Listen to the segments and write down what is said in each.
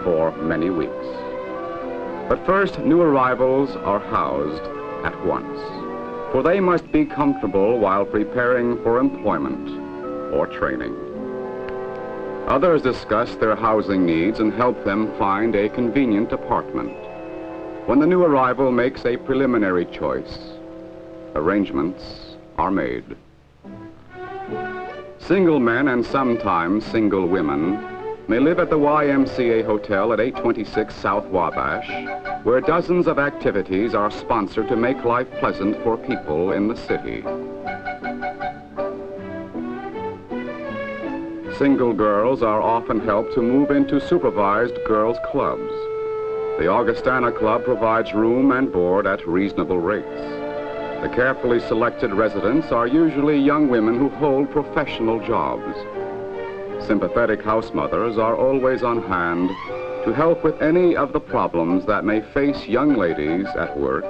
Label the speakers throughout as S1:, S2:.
S1: for many weeks. But first, new arrivals are housed at once, for they must be comfortable while preparing for employment or training. Others discuss their housing needs and help them find a convenient apartment. When the new arrival makes a preliminary choice, arrangements are made. Single men and sometimes single women may live at the YMCA Hotel at 826 South Wabash, where dozens of activities are sponsored to make life pleasant for people in the city. Single girls are often helped to move into supervised girls' clubs. The Augustana Club provides room and board at reasonable rates. The carefully selected residents are usually young women who hold professional jobs. Sympathetic house mothers are always on hand to help with any of the problems that may face young ladies at work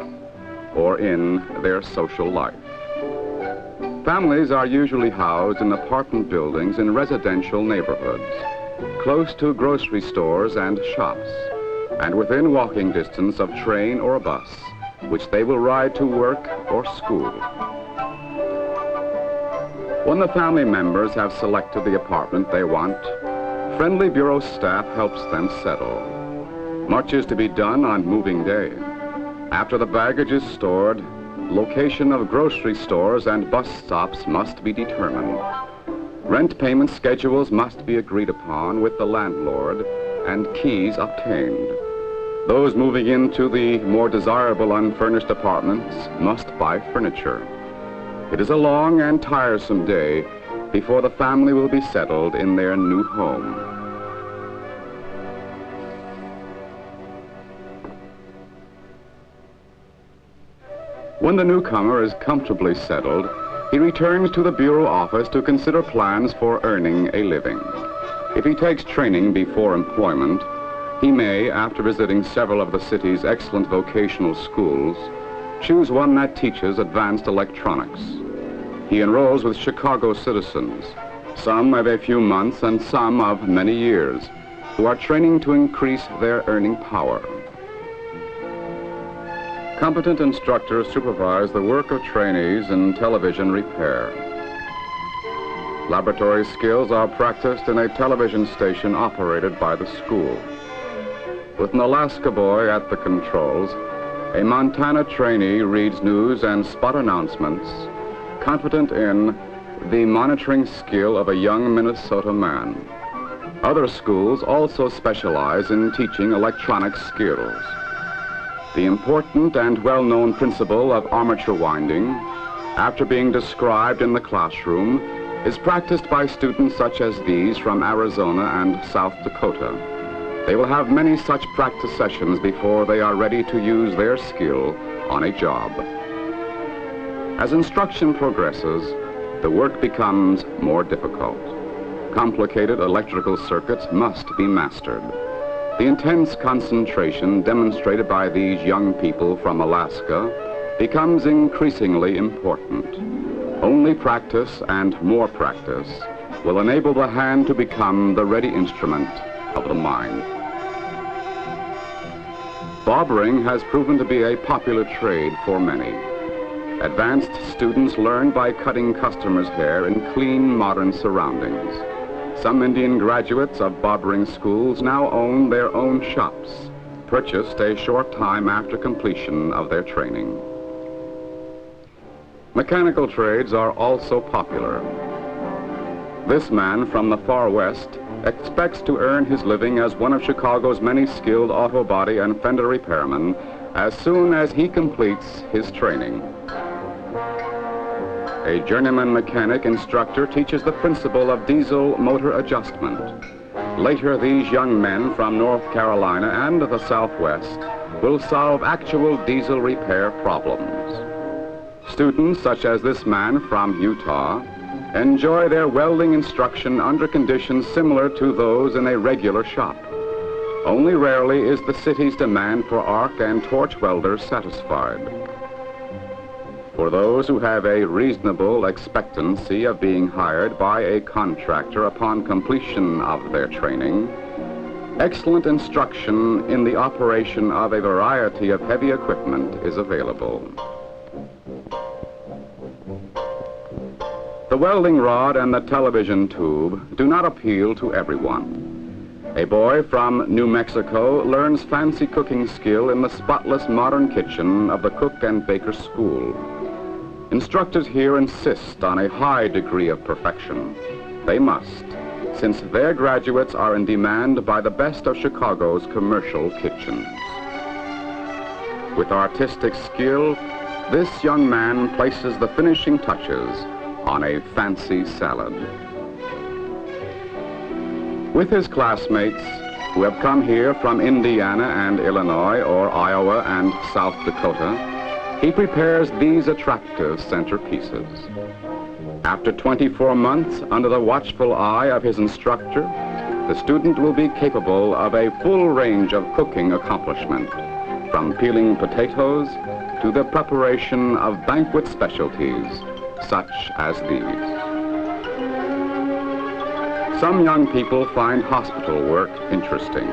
S1: or in their social life. Families are usually housed in apartment buildings in residential neighborhoods, close to grocery stores and shops, and within walking distance of train or bus, which they will ride to work or school. When the family members have selected the apartment they want, friendly bureau staff helps them settle. Much is to be done on moving day. After the baggage is stored, location of grocery stores and bus stops must be determined. Rent payment schedules must be agreed upon with the landlord and keys obtained. Those moving into the more desirable unfurnished apartments must buy furniture. It is a long and tiresome day before the family will be settled in their new home. When the newcomer is comfortably settled, he returns to the bureau office to consider plans for earning a living. If he takes training before employment, he may, after visiting several of the city's excellent vocational schools, choose one that teaches advanced electronics. He enrolls with Chicago citizens, some of a few months and some of many years, who are training to increase their earning power. Competent instructors supervise the work of trainees in television repair. Laboratory skills are practiced in a television station operated by the school. With an Alaska boy at the controls, a Montana trainee reads news and spot announcements, confident in the monitoring skill of a young Minnesota man. Other schools also specialize in teaching electronic skills. The important and well-known principle of armature winding, after being described in the classroom, is practiced by students such as these from Arizona and South Dakota. They will have many such practice sessions before they are ready to use their skill on a job. As instruction progresses, the work becomes more difficult. Complicated electrical circuits must be mastered. The intense concentration demonstrated by these young people from Alaska becomes increasingly important. Only practice and more practice will enable the hand to become the ready instrument of the mind. Barbering has proven to be a popular trade for many. Advanced students learn by cutting customers' hair in clean, modern surroundings. Some Indian graduates of barbering schools now own their own shops, purchased a short time after completion of their training. Mechanical trades are also popular. This man from the far west expects to earn his living as one of Chicago's many skilled auto body and fender repairmen as soon as he completes his training. A journeyman mechanic instructor teaches the principle of diesel motor adjustment. Later, these young men from North Carolina and the Southwest will solve actual diesel repair problems. Students such as this man from Utah enjoy their welding instruction under conditions similar to those in a regular shop. Only rarely is the city's demand for arc and torch welders satisfied. For those who have a reasonable expectancy of being hired by a contractor upon completion of their training, Excellent instruction in the operation of a variety of heavy equipment is available. The welding rod and the television tube do not appeal to everyone. A boy from New Mexico learns fancy cooking skill in the spotless modern kitchen of the Cook and Baker School. Instructors here insist on a high degree of perfection. They must, since their graduates are in demand by the best of Chicago's commercial kitchens. With artistic skill, this young man places the finishing touches on a fancy salad. With his classmates, who have come here from Indiana and Illinois, or Iowa and South Dakota, he prepares these attractive centerpieces. After 24 months under the watchful eye of his instructor, the student will be capable of a full range of cooking accomplishment, from peeling potatoes to the preparation of banquet specialties, such as these. Some young people find hospital work interesting.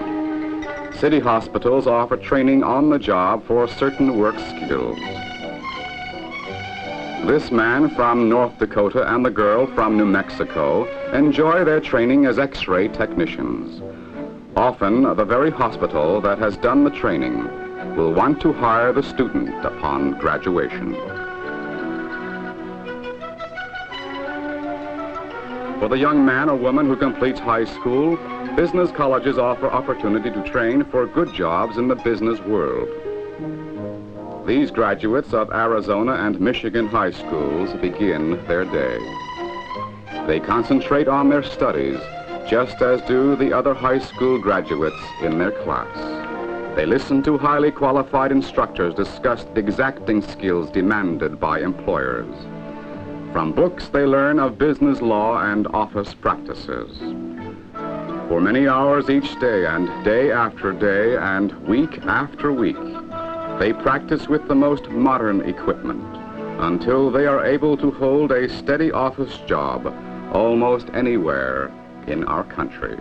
S1: City hospitals offer training on the job for certain work skills. This man from North Dakota and the girl from New Mexico enjoy their training as X-ray technicians. Often, the very hospital that has done the training will want to hire the student upon graduation. For the young man or woman who completes high school, business colleges offer opportunity to train for good jobs in the business world. These graduates of Arizona and Michigan high schools begin their day. They concentrate on their studies, just as do the other high school graduates in their class. They listen to highly qualified instructors discuss the exacting skills demanded by employers. From books, they learn of business law and office practices. For many hours each day, and day after day, and week after week, they practice with the most modern equipment until they are able to hold a steady office job almost anywhere in our country.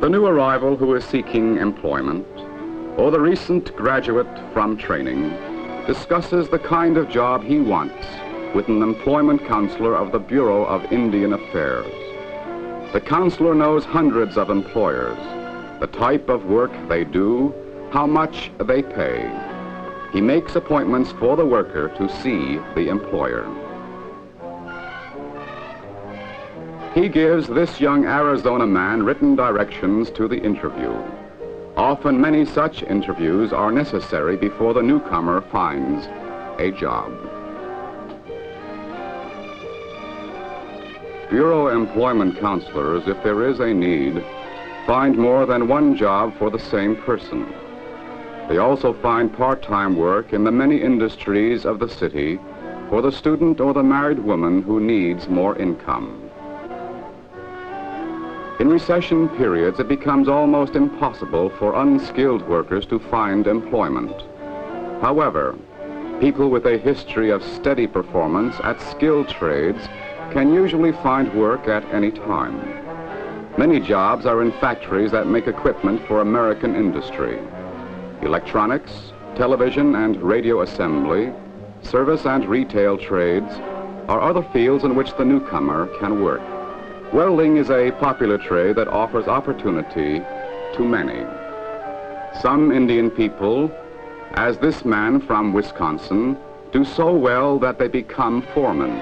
S1: The new arrival who is seeking employment, or the recent graduate from training, discusses the kind of job he wants with an employment counselor of the Bureau of Indian Affairs. The counselor knows hundreds of employers, the type of work they do, how much they pay. He makes appointments for the worker to see the employer. He gives this young Arizona man written directions to the interview. Often many such interviews are necessary before the newcomer finds a job. Bureau employment counselors, if there is a need, find more than one job for the same person. They also find part-time work in the many industries of the city for the student or the married woman who needs more income. In recession periods, it becomes almost impossible for unskilled workers to find employment. However, people with a history of steady performance at skilled trades can usually find work at any time. Many jobs are in factories that make equipment for American industry. Electronics, television and radio assembly, service and retail trades are other fields in which the newcomer can work. Welding is a popular trade that offers opportunity to many. Some Indian people, as this man from Wisconsin, do so well that they become foremen.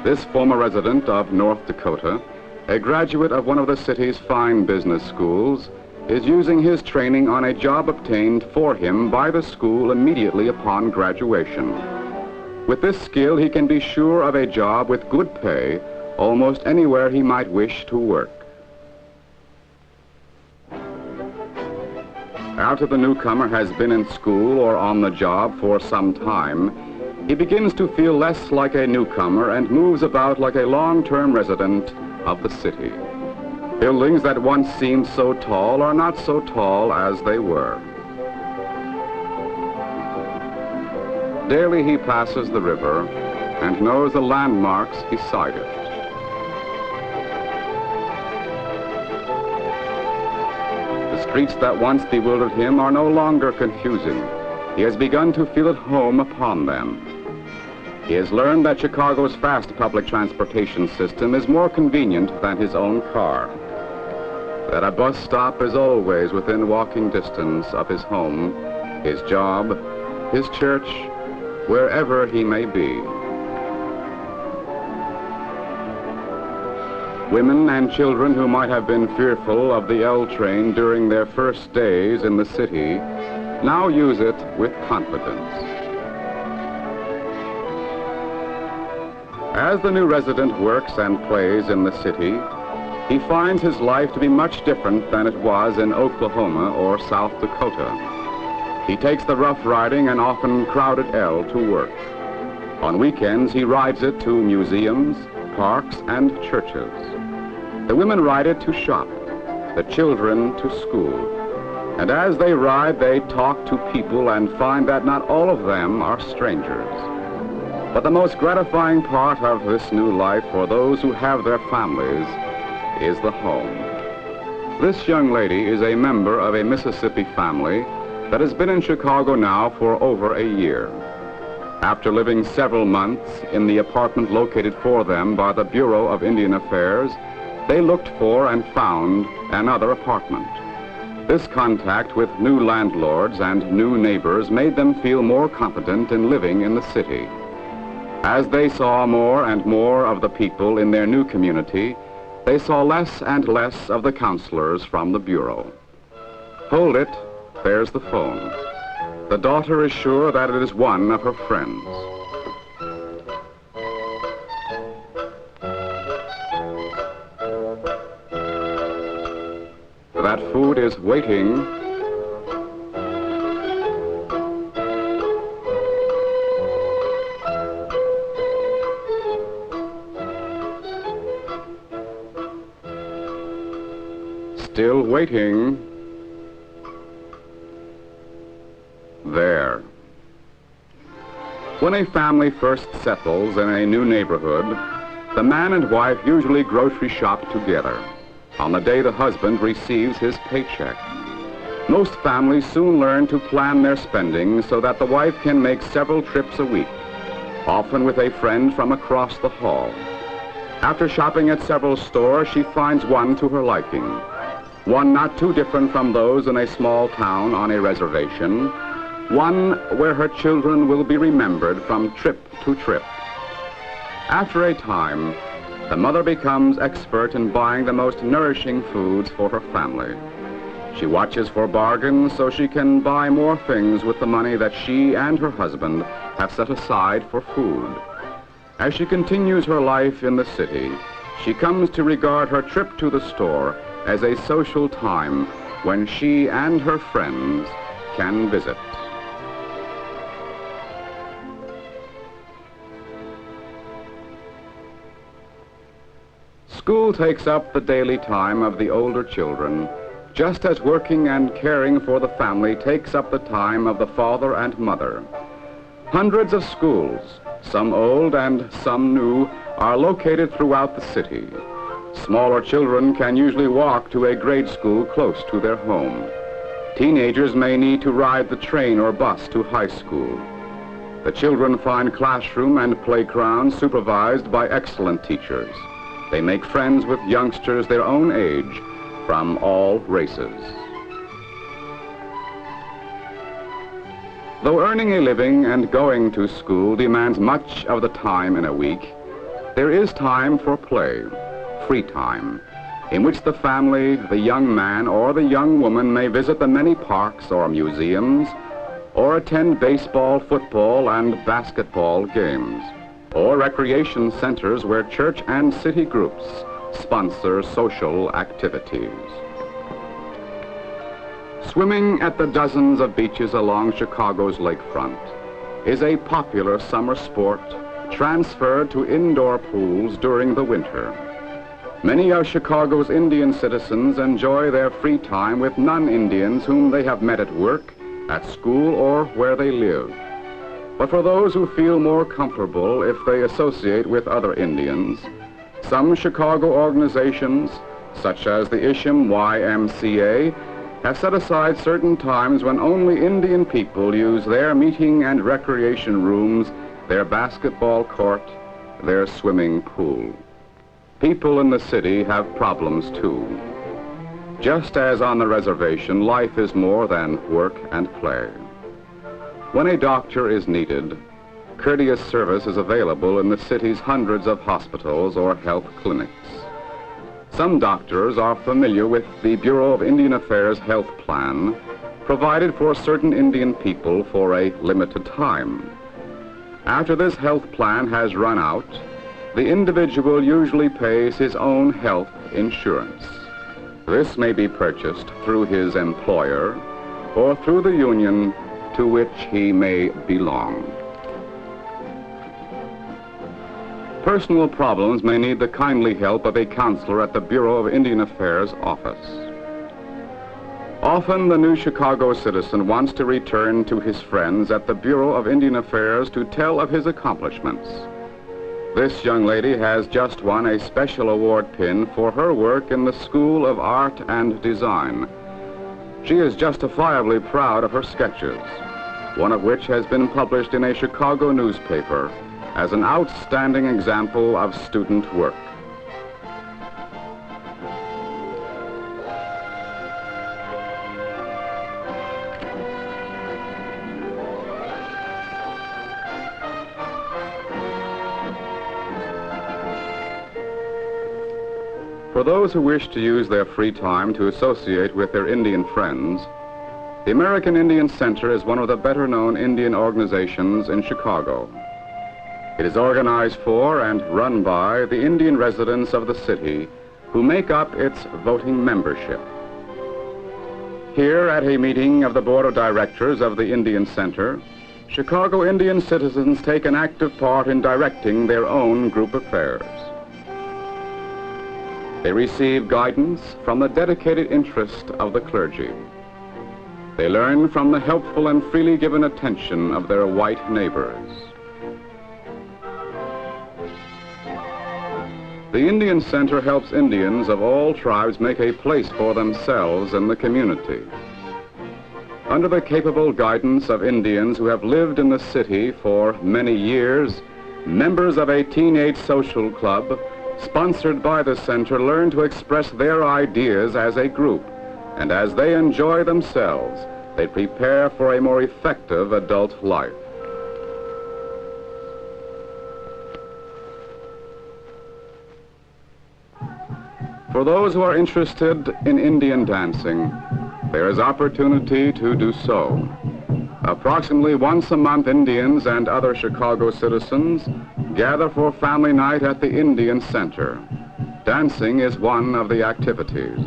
S1: This former resident of North Dakota, a graduate of one of the city's fine business schools, is using his training on a job obtained for him by the school immediately upon graduation. With this skill, he can be sure of a job with good pay almost anywhere he might wish to work. After the newcomer has been in school or on the job for some time, he begins to feel less like a newcomer and moves about like a long-term resident of the city. Buildings that once seemed so tall are not so tall as they were. Daily he passes the river and knows the landmarks beside it. streets that once bewildered him are no longer confusing. He has begun to feel at home upon them. He has learned that Chicago's fast public transportation system is more convenient than his own car. That a bus stop is always within walking distance of his home, his job, his church, wherever he may be. Women and children who might have been fearful of the L train during their first days in the city now use it with confidence. As the new resident works and plays in the city, he finds his life to be much different than it was in Oklahoma or South Dakota. He takes the rough riding and often crowded L to work. On weekends, he rides it to museums, parks, and churches. The women ride it to shop, the children to school. And as they ride, they talk to people and find that not all of them are strangers. But the most gratifying part of this new life for those who have their families is the home. This young lady is a member of a Mississippi family that has been in Chicago now for over a year. After living several months in the apartment located for them by the Bureau of Indian Affairs, they looked for and found another apartment. This contact with new landlords and new neighbors made them feel more competent in living in the city. As they saw more and more of the people in their new community, they saw less and less of the counselors from the Bureau. Hold it, there's the phone. The daughter is sure that it is one of her friends. That food is waiting. Still waiting. There. When a family first settles in a new neighborhood, the man and wife usually grocery shop together on the day the husband receives his paycheck. Most families soon learn to plan their spending so that the wife can make several trips a week, often with a friend from across the hall. After shopping at several stores, she finds one to her liking. One not too different from those in a small town on a reservation. One where her children will be remembered from trip to trip. After a time, the mother becomes expert in buying the most nourishing foods for her family. She watches for bargains so she can buy more things with the money that she and her husband have set aside for food. As she continues her life in the city, she comes to regard her trip to the store as a social time when she and her friends can visit. School takes up the daily time of the older children, just as working and caring for the family takes up the time of the father and mother. Hundreds of schools, some old and some new, are located throughout the city. Smaller children can usually walk to a grade school close to their home. Teenagers may need to ride the train or bus to high school. The children find classroom and playgrounds supervised by excellent teachers. They make friends with youngsters their own age from all races. Though earning a living and going to school demands much of the time in a week, there is time for play, free time, in which the family, the young man, or the young woman may visit the many parks or museums, or attend baseball, football, and basketball games, or recreation centers where church and city groups sponsor social activities. Swimming at the dozens of beaches along Chicago's lakefront is a popular summer sport transferred to indoor pools during the winter. Many of Chicago's Indian citizens enjoy their free time with non-Indians whom they have met at work, at school, or where they live. But for those who feel more comfortable if they associate with other Indians, some Chicago organizations, such as the Isham YMCA, have set aside certain times when only Indian people use their meeting and recreation rooms, their basketball court, their swimming pool. People in the city have problems too. Just as on the reservation, life is more than work and play. When a doctor is needed, courteous service is available in the city's hundreds of hospitals or health clinics. Some doctors are familiar with the Bureau of Indian Affairs health plan provided for certain Indian people for a limited time. After this health plan has run out, the individual usually pays his own health insurance. This may be purchased through his employer or through the union to which he may belong. Personal problems may need the kindly help of a counselor at the Bureau of Indian Affairs office. Often the new Chicago citizen wants to return to his friends at the Bureau of Indian Affairs to tell of his accomplishments. This young lady has just won a special award pin for her work in the School of Art and Design. She is justifiably proud of her sketches, one of which has been published in a Chicago newspaper as an outstanding example of student work. For those who wish to use their free time to associate with their Indian friends, the American Indian Center is one of the better-known Indian organizations in Chicago. It is organized for and run by the Indian residents of the city who make up its voting membership. Here at a meeting of the Board of Directors of the Indian Center, Chicago Indian citizens take an active part in directing their own group affairs. They receive guidance from the dedicated interest of the clergy. They learn from the helpful and freely given attention of their white neighbors. The Indian Center helps Indians of all tribes make a place for themselves in the community. Under the capable guidance of Indians who have lived in the city for many years, members of a teenage social club sponsored by the center learn to express their ideas as a group, and as they enjoy themselves, they prepare for a more effective adult life. For those who are interested in Indian dancing, there is opportunity to do so. Approximately once a month, Indians and other Chicago citizens gather for family night at the Indian Center. Dancing is one of the activities.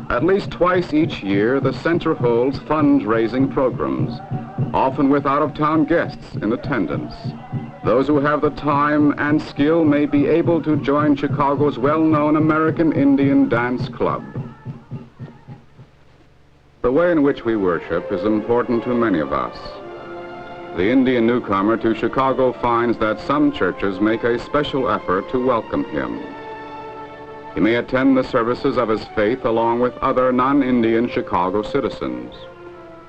S1: At least twice each year, the center holds fundraising programs, often with out-of-town guests in attendance. Those who have the time and skill may be able to join Chicago's well-known American Indian Dance Club. The way in which we worship is important to many of us. The Indian newcomer to Chicago finds that some churches make a special effort to welcome him. He may attend the services of his faith along with other non-Indian Chicago citizens.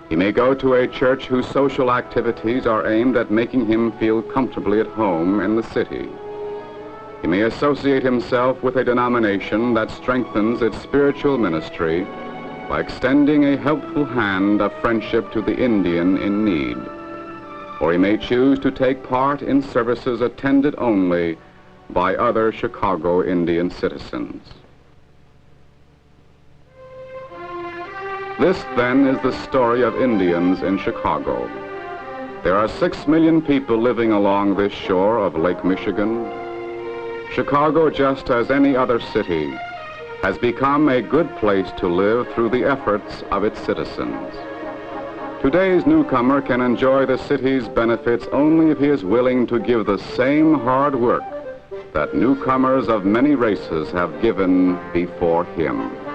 S1: He may go to a church whose social activities are aimed at making him feel comfortably at home in the city. He may associate himself with a denomination that strengthens its spiritual ministry by extending a helpful hand of friendship to the Indian in need. Or he may choose to take part in services attended only by other Chicago Indian citizens. This, then, is the story of Indians in Chicago. There are 6 million people living along this shore of Lake Michigan. Chicago, just as any other city, has become a good place to live through the efforts of its citizens. Today's newcomer can enjoy the city's benefits only if he is willing to give the same hard work that newcomers of many races have given before him.